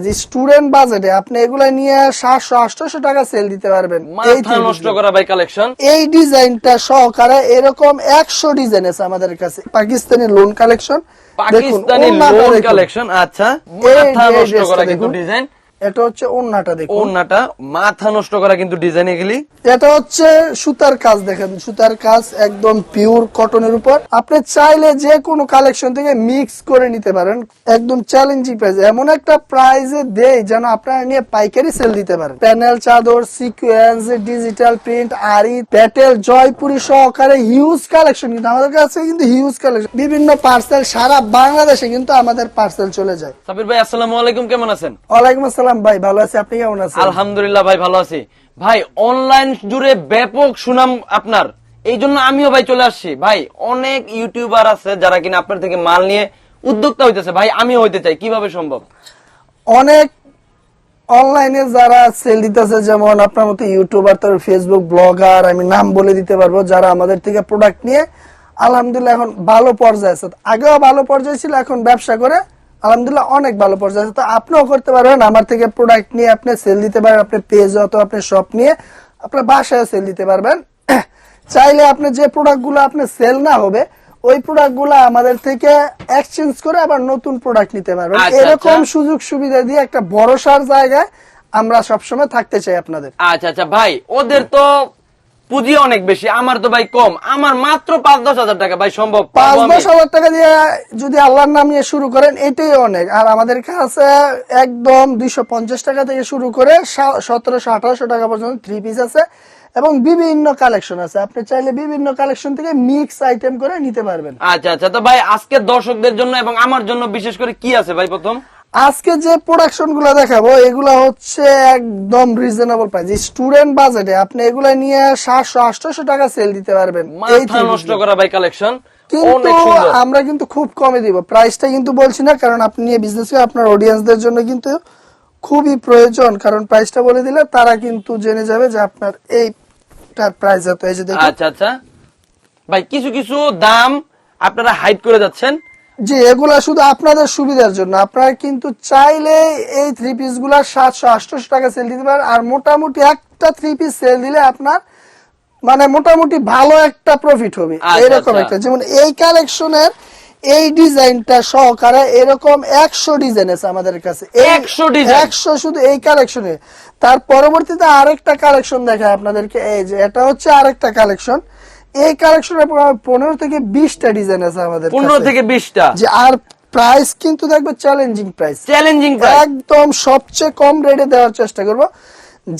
যে স্টুডেন্ট বাজেটে আপনি এগুলা নিয়ে 700-800 টাকা সেল দিতে পারবেন। মাথা নষ্ট করা ভাই কালেকশন। এই ডিজাইনটা সহকারে এরকম 100 ডিজাইন আছে আমাদের কাছে। Pakistani loan collection, Pakistani loan collection. আচ্ছা, মাথা নষ্ট করা কিন্তু ডিজাইন। এটা হচ্ছে ওন্নাটা, দেখুন ওন্নাটা মাথা নষ্ট করা কিন্তু ডিজাইন। এগুলি এটা হচ্ছে সুতার কাজ, দেখেন সুতার কাজ একদম পিওর কটনের উপর। আপনি চাইলে যে কোনো কালেকশন থেকে মিক্স করে নিতে পারেন, একদম চ্যালেঞ্জিং প্রাইস। এমন একটা প্রাইসে দেই যেন আপনারা নিয়ে পাইকারি সেল দিতে পারেন। প্যানেল চাদর, সিকোয়েন্স, ডিজিটাল প্রিন্ট, আরি, প্যাটেল, জয়পুরি সহকারে হিউজ কালেকশন। কিন্তু আমাদের কাছে কিন্তু হিউজ কালেকশন, বিভিন্ন পার্সেল সারা বাংলাদেশে কিন্তু আমাদের পার্সেল চলে যায়। সাবির ভাই আসসালামু আলাইকুম, কেমন আছেন? ওয়ালাইকুম আসসালাম ভাই, ভালো আছি, আপনি কেমন আছেন? আলহামদুলিল্লাহ ভাই, ভালো আছি ভাই। অনলাইন জুড়ে ব্যাপক সুনাম আপনার, এই জন্য আমিও ভাই চলে আসছি। ভাই অনেক ইউটিউবার আছে যারা কিনা আপনার থেকে মাল নিয়ে উদ্যোক্তা হইতেছে। ভাই আমিও হইতে চাই, কিভাবে সম্ভব? অনেক অনলাইনে যারা সেল দিতেছে, যেমন আপনার মতো ইউটিউবার, তার ফেসবুক ব্লগার, আমি নাম বলে দিতে পারবো, যারা আমাদের থেকে প্রোডাক্ট নিয়ে আলহামদুলিল্লাহ এখন ভালো পর্যায়ে আছে। আগেও ভালো পর্যায়ে ছিল, এখন ব্যবসা করে আলহামদুলিল্লাহ অনেক ভালো পর্যায়ে আছে। তো আপনিও করতে পারবেন, আমার থেকে প্রোডাক্ট নিয়ে আপনি সেল দিতে পারেন। আপনি পেজ অথবা আপনি শপ নিয়ে আপনার বাসায় সেল দিতে পারবেন। চাইলে আপনি যে প্রোডাক্ট গুলো আপনার সেল না হবে, ওই প্রোডাক্ট গুলো আমাদের থেকে এক্সচেঞ্জ করে আবার নতুন প্রোডাক্ট নিতে পারবেন। এরকম সুযোগ সুবিধা দিয়ে একটা ভরসার জায়গায় আমরা সবসময় থাকতে চাই আপনাদের। আচ্ছা আচ্ছা ভাই, ওদের তো পুঁজি অনেক বেশি, আমার তো ভাই কম। আমার মাত্র 5-10 হাজার টাকা ভাই সম্ভব? 5-10 হাজার টাকা দিয়ে যদি আল্লাহর নাম নিয়ে শুরু করেন, এটাই অনেক। আর আমাদের কাছে একদম 250 টাকা থেকে শুরু করে 1700-1800 টাকা পর্যন্ত থ্রি পিস আছে এবং বিভিন্ন কালেকশন আছে। আপনি চাইলে বিভিন্ন কালেকশন থেকে মিক্স আইটেম করে নিতে পারবেন। আচ্ছা আচ্ছা, তো ভাই আজকে দর্শকদের জন্য এবং আমার জন্য বিশেষ করে কি আছে ভাই? প্রথম আজকে যে প্রোডাকশন গুলো দেখাবো, এগুলা হচ্ছে একদম রিজনেবল প্রাইস। স্টুডেন্ট বাজেটে আপনি এগুলা নিয়ে 700-800 টাকা সেল দিতে পারবেন। মাথা নষ্ট করা ভাই কালেকশন। কিন্তু আমরা কিন্তু খুব কমে দিব, প্রাইসটা কিন্তু বলছি না, কারণ আপনি নিয়ে বিজনেস করে আপনার অডিয়েন্সদের জন্য কিন্তু খুবই প্রয়োজন। কারণ প্রাইসটা বলে দিলে তারা কিন্তু জেনে যাবে যে আপনার এইটার প্রাইস এত। এই যে দেখুন। আচ্ছা আচ্ছা ভাই, কিছু কিছু দাম আপনারা হাইড করে যাচ্ছেন। জি, এগুলা শুধু আপনাদের সুবিধার জন্য। আপনারা কিন্তু চাইলে এই থ্রি পিস গুলা 700-800 টাকা সেল দিতে পারেন। আর মোটামুটি একটা থ্রি পিস সেল দিলে আপনার মানে মোটামুটি ভালো একটা প্রফিট হবে। এরকম একটা, যেমন এই কালেকশনের এই ডিজাইনটা সহকারে এরকম 100 ডিজাইন আছে আমাদের কাছে। 100 শুধু এই কালেকশনে। তার পরবর্তীতে আরেকটা কালেকশন দেখায় আপনাদেরকে। এই যে এটা হচ্ছে আরেকটা কালেকশন। এই কালেকশনে 15 থেকে 20টা ডিজাইন আছে আমাদের কাছে। 15 থেকে 20টা। যে আর প্রাইস কিন্তু দেখবে চ্যালেঞ্জিং প্রাইস, একদম সবচেয়ে কম রেটে দেওয়ার চেষ্টা করব,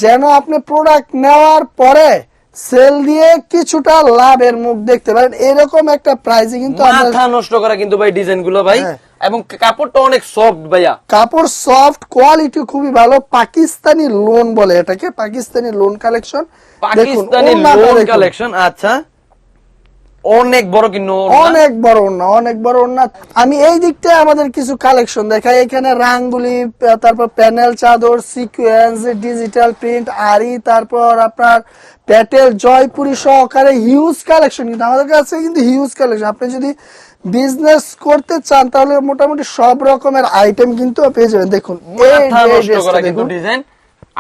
যেন আপনি প্রোডাক্ট নেওয়ার পরে সেল দিয়ে কিছুটা লাভের মুখ দেখতে পারেন। এরকম একটা প্রাইসে কিন্তু মাথা নষ্ট করা কিন্তু ভাই ডিজাইন গুলো ভাই। এবং কাপড়টা অনেক সফট ভাইয়া, কাপড় সফট, কোয়ালিটি খুবই ভালো। পাকিস্তানি লোন বলে এটাকে, Pakistani loan collection. Pakistani loan collection. আচ্ছা, অনেক বড় কিন্তু, অনেক বড় না, অনেক বড় না। আমি এই দিকটায় আমাদের কিছু কালেকশন দেখাই। এখানে রাঙ্গুলি, তারপর প্যানেল চাদর, সিকোয়েন্স, ডিজিটাল প্রিন্ট, আরি, তারপর আপনার প্যাটেল, জয়পুরি সহকারে হিউজ কালেকশন। কিন্তু আমাদের কাছে কিন্তু হিউজ কালেকশন। আপনি যদি বিজনেস করতে চান তাহলে মোটামুটি সব রকমের আইটেম কিন্তু পেয়ে যাবেন। দেখুন ডিজাইন।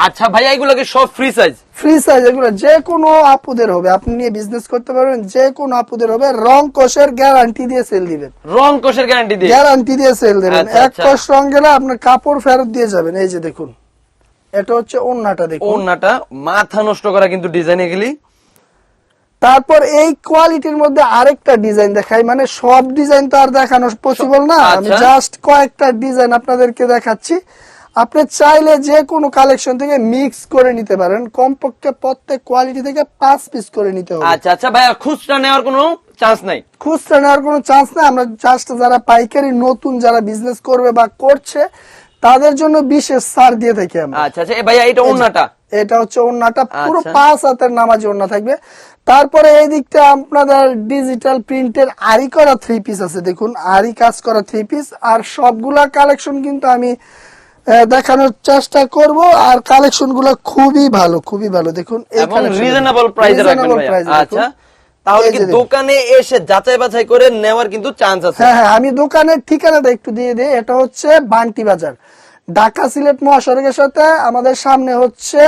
আচ্ছা ভাই, এগুলোকে সব ফ্রি সাইজ? Free size. এগুলো যে কোনো আপুদের হবে, আপনি নিয়ে বিজনেস করতে পারবেন, যে কোনো আপুদের হবে। রং কোষের গ্যারান্টি দিয়ে সেল দিবেন। রং কোষের গ্যারান্টি দিয়ে সেল দিবেন। এক কোষ রং গেলে আপনার কাপড় ফেরত দিয়ে যাবেন। এই যে দেখুন, এটা হচ্ছে ওন্নাটা, দেখুন ওন্নাটা মাথা নষ্ট করা কিন্তু ডিজাইন এগুলি। তারপর এই কোয়ালিটির মধ্যে আরেকটা ডিজাইন দেখাই, মানে সব ডিজাইন তো আর দেখানো পসিবল না, আমি জাস্ট কয়েকটা ডিজাইন আপনাদেরকে দেখাচ্ছি। আপনি চাইলে যে কোনো কালেকশন থেকে মিক্স করে নিতে পারেন। কমপক্ষে প্রত্যেক কোয়ালিটি থেকে 5 পিস করে নিতে হবে। আচ্ছা আচ্ছা ভাই, খুচরা নেওয়ার কোনো চান্স নাই? খুচরা নেওয়ার কোনো চান্স নাই। আমরা জাস্ট যারা পাইকারি নতুন যারা বিজনেস করবে বা করছে তাদের জন্য বিশেষ ছাড় দিয়ে থাকি আমরা। আচ্ছা আচ্ছা ভাইয়া, এটা ওন্নাটা? এটা হচ্ছে ওন্নাটা, পুরো 5 হাতের নামাজি ওন্না থাকবে। তারপরে এই দিকটা আপনাদের ডিজিটাল প্রিন্টের আরি করা থ্রি পিস আছে। দেখুন, আরি কাজ করা থ্রি পিস। আর সবগুলা কালেকশন কিন্তু আমি দেখানোর চেষ্টা করব। আর কালেকশন গুলো খুবই ভালো, খুবই ভালো। দেখুন, রিজনেবল প্রাইসে রাখবেন ভাইয়া। আচ্ছা, তাহলে কি দোকানে এসে যাচাই বাছাই করে নেওয়ার কিন্তু চান্স আছে? হ্যাঁ হ্যাঁ, আমি দোকানের ঠিকানাটা একটু দিয়ে দিই। এটা হচ্ছে বান্টি বাজার, ঢাকা সিলেট মহাসড়কের সাথে আমাদের সামনে হচ্ছে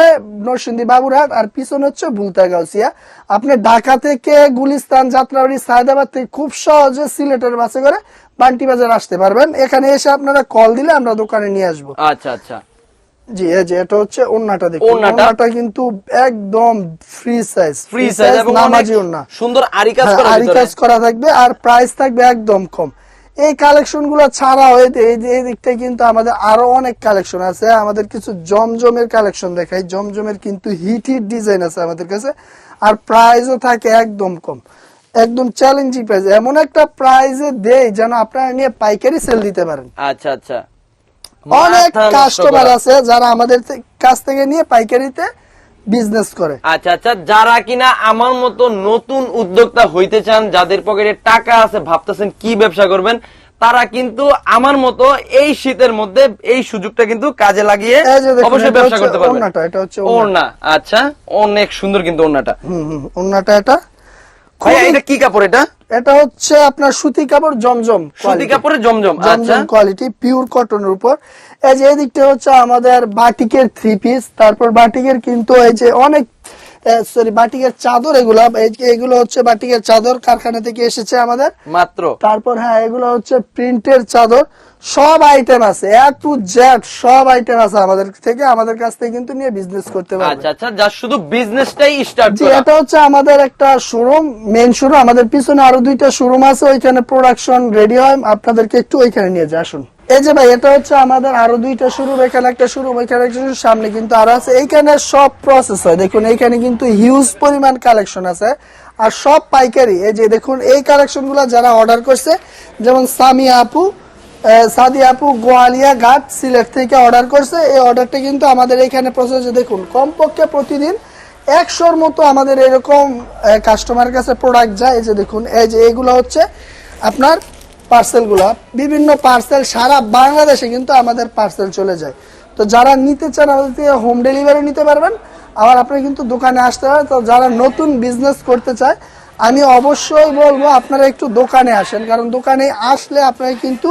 নরসিংদী বাবুরহাট আর পিছনে হচ্ছে ভুলতা গাউসিয়া। আপনি ঢাকা থেকে গুলিস্তান, যাত্রাবাড়ি, সায়দাবাদ থেকে খুব সহজে সিলেটের বাসে করে বান্টি বাজার আসতে পারবেন। এখানে এসে আপনারা কল দিলে আমরা দোকানে নিয়ে আসবো। আচ্ছা আচ্ছা, জি এই যে এটা হচ্ছে ওন্নাটা দেখুন, ওড়নাটা? ওন্নাটা কিন্তু একদম ফ্রি সাইজ, ফ্রি সাইজ এবং নামাজি ওন্না, সুন্দর আরি কাজ হ্যাঁ, করা আরি ভিতরে। কাজ করা থাকবে আর প্রাইস থাকবে একদম কম। এই কালেকশন গুলো ছাড়াও এই দিকটা কিন্তু আমাদের আরো অনেক কালেকশন আছে। আমাদের কিছু জমজমের কালেকশন দেখাই। জমজমের কিন্তু হিট ডিজাইন আছে আমাদের কাছে, আর প্রাইসও থাকে একদম কম, একদম চ্যালেঞ্জিং প্রাইস। এমন একটা প্রাইসে দেই যেন আপনারা নিয়ে পাইকারি সেল দিতে পারেন। আচ্ছা আচ্ছা, অনেক মাথা নষ্ট কাস্টমার করা। আছে যারা আমাদের কাছ থেকে নিয়ে পাইকারিতে বিজনেস করে। আচ্ছা আচ্ছা, যারা কিনা আমার মতো নতুন উদ্যোক্তা হইতে চান, যাদের পকেটে টাকা আছে, ভাবতেছেন কি ব্যবসা করবেন, তারা কিন্তু আমার মতো এই শীতের মধ্যে এই সুযোগটা কিন্তু কাজে লাগিয়ে এই যে দেখুন, অবশ্যই এটা ব্যবসা হচ্ছে করতে পারবেন। ওড়নাটা, এটা হচ্ছে ওড়না। ওড়না, আচ্ছা, অনেক সুন্দর কিন্তু ওড়নাটা। ওন্নাটা এটা ভাইয়া এটা কি কাপড়? এটা এটা হচ্ছে আপনার সুতি কাপড়, জমজম সুতি কাপড়ের জমজম। আচ্ছা জমজম কোয়ালিটি, পিওর কটনের উপর। এই যে এদিকটা হচ্ছে আমাদের বাটিকের থ্রি পিস, তারপর বাটিকের কিন্তু এই যে অনেক বাটিকের চাদর, এগুলো হচ্ছে বাটিকের চাদর, কারখানা থেকে এসেছে আমাদের মাত্র। তারপর হ্যাঁ, এগুলো হচ্ছে প্রিন্টের চাদর, সব আইটেম আছে, এ টু জেড সব আইটেম আছে আমাদের থেকে। আমাদের কাছ থেকে কিন্তু নিয়ে বিজনেস করতে পারবে। আচ্ছা আচ্ছা, যা শুধু বিজনেসটাই স্টার্ট জি, করা। এটা হচ্ছে আমাদের একটা শোরুম, মেইন শোরুম। আমাদের পিছনে আরো দুইটা শোরুম আছে, ওইখানে প্রোডাকশন রেডি হয়। আপনাদেরকে একটু ওইখানে নিয়ে যাই, আসুন। এই যে ভাই, এটা হচ্ছে আমাদের আরো দুইটা শোরুম, এখানে একটা শোরুম, ওইখানে একটা শোরুম, সামনে কিন্তু আরো আছে। এইখানে সব প্রসেস হয়, দেখুন এইখানে কিন্তু হিউজ পরিমাণ কালেকশন আছে আর সব পাইকারি। এই যে দেখুন, এই কালেকশন গুলা যারা অর্ডার করছে, যেমন সামিয়া আপু, সাদি আপু গোয়ালিয়া ঘাট সিলেট থেকে অর্ডার করছে, এই অর্ডারটা কিন্তু আমাদের এখানে প্রসেসে দেখুন কমপক্ষে প্রতিদিন 100-র মতো আমাদের এরকম কাস্টমারের কাছে প্রোডাক্ট যায়। এই যে দেখুন, এই যে এগুলো হচ্ছে আপনার পার্সেল গুলা, বিভিন্ন পার্সেল সারা বাংলাদেশে কিন্তু আমাদের পার্সেল চলে যায়। তো যারা নিতে চান আমাদের থেকে হোম ডেলিভারি নিতে পারবেন, আবার আপনি কিন্তু দোকানে আসতে হবে। তো যারা নতুন বিজনেস করতে চায়, আমি অবশ্যই বলবো আপনারা একটু দোকানে আসেন, কারণ দোকানে আসলে আপনারা কিন্তু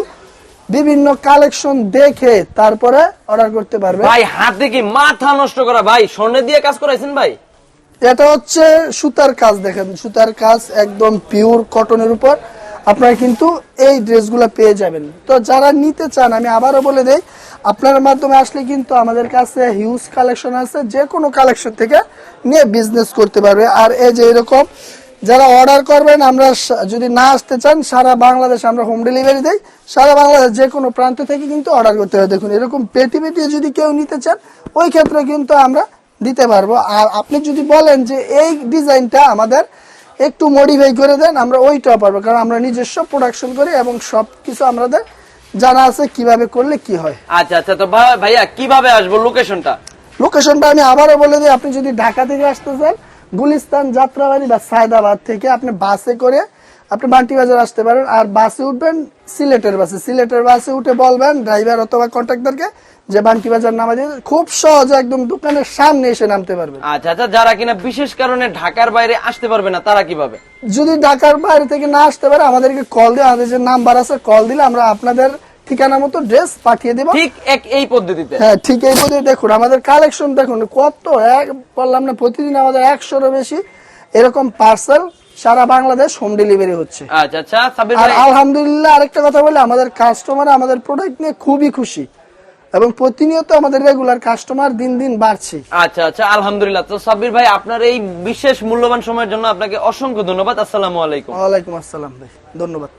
বিভিন্ন কালেকশন দেখে তারপরে অর্ডার করতে পারবেন। ভাই হাতে কি মাথা নষ্ট করা, ভাই স্বর্ণে দিয়ে কাজ করাইছেন ভাই। এটা হচ্ছে সুতার কাজ, দেখেন সুতার কাজ, একদম পিওর কটনের উপর আপনারা কিন্তু এই ড্রেসগুলো পেয়ে যাবেন। তো যারা নিতে চান, আমি আবারও বলে দেই, আপনার মাধ্যমে আসলে কিন্তু আমাদের কাছে হিউজ কালেকশন আছে, যে কোনো কালেকশন থেকে নিয়ে বিজনেস করতে পারবে। আর এই যে এরকম যারা অর্ডার করবেন, আমরা যদি না আসতে চান, সারা বাংলাদেশ আমরা হোম ডেলিভারি দেই। সারা বাংলাদেশ যে কোনো প্রান্ত থেকে কিন্তু অর্ডার করতে হবে। দেখুন এরকম পেটি পেটি যদি কেউ নিতে চান, ওই ক্ষেত্রে কিন্তু আমরা দিতে পারবো। আর আপনি যদি বলেন যে এই ডিজাইনটা আমাদের একটু মডিফাই করে দেন, আমরা ওইটাও পারবো, কারণ আমরা নিজস্ব প্রোডাকশন করি এবং সবকিছু আমাদের জানা আছে কিভাবে করলে কি হয়। আচ্ছা আচ্ছা, তো ভাইয়া কিভাবে আসবো, লোকেশনটা? লোকেশনটা আমি আবারও বলে দিই, আপনি যদি ঢাকা থেকে আসতে চান, গুলিস্তান, যাত্রাবাড়ি বা সায়দাবাদ থেকে আপনি বাসে করে আপনি বান্টি বাজার আসতে পারেন। আর বাসে উঠবেন সিলেটের বাসে, সিলেটের বাসে উঠে বলবেন ড্রাইভার অথবা কন্ট্রাক্টরকে যে বান্টি বাজার নামা দিয়ে, খুব সহজে একদম দোকানের সামনে এসে নামতে পারবেন। আচ্ছা আচ্ছা, যারা কিনা বিশেষ কারণে ঢাকার বাইরে আসতে পারবে না, তারা কিভাবে? যদি ঢাকার বাইরে থেকে না আসতে পারে, আমাদেরকে কল দিয়ে, আমাদের যে নাম্বার আছে, কল দিলে আমরা আপনাদের ঠিকানা মতো ড্রেস পাঠিয়ে দেবো। ঠিক এই পদ্ধতিতে? হ্যাঁ, ঠিক এই পদ্ধতি। দেখুন আমাদের কালেকশন দেখুন কত, বললাম না, প্রতিদিন আমাদের 100-রও বেশি এরকম পার্সেল সারা বাংলাদেশ হোম ডেলিভারি হচ্ছে। আচ্ছা আচ্ছা, সাব্বির আর ভাই আলহামদুলিল্লাহ আরেকটা কথা বলি, আমাদের কাস্টমার আমাদের প্রোডাক্ট নিয়ে খুবই খুশি এবং প্রতিনিয়ত আমাদের রেগুলার কাস্টমার দিন দিন বাড়ছে। আচ্ছা আচ্ছা, আলহামদুলিল্লাহ। তো সাব্বির ভাই, আপনার এই বিশেষ মূল্যবান সময়ের জন্য আপনাকে অসংখ্য ধন্যবাদ। আসসালামু আলাইকুম। ওয়ালাইকুম আসসালাম ভাই, ধন্যবাদ।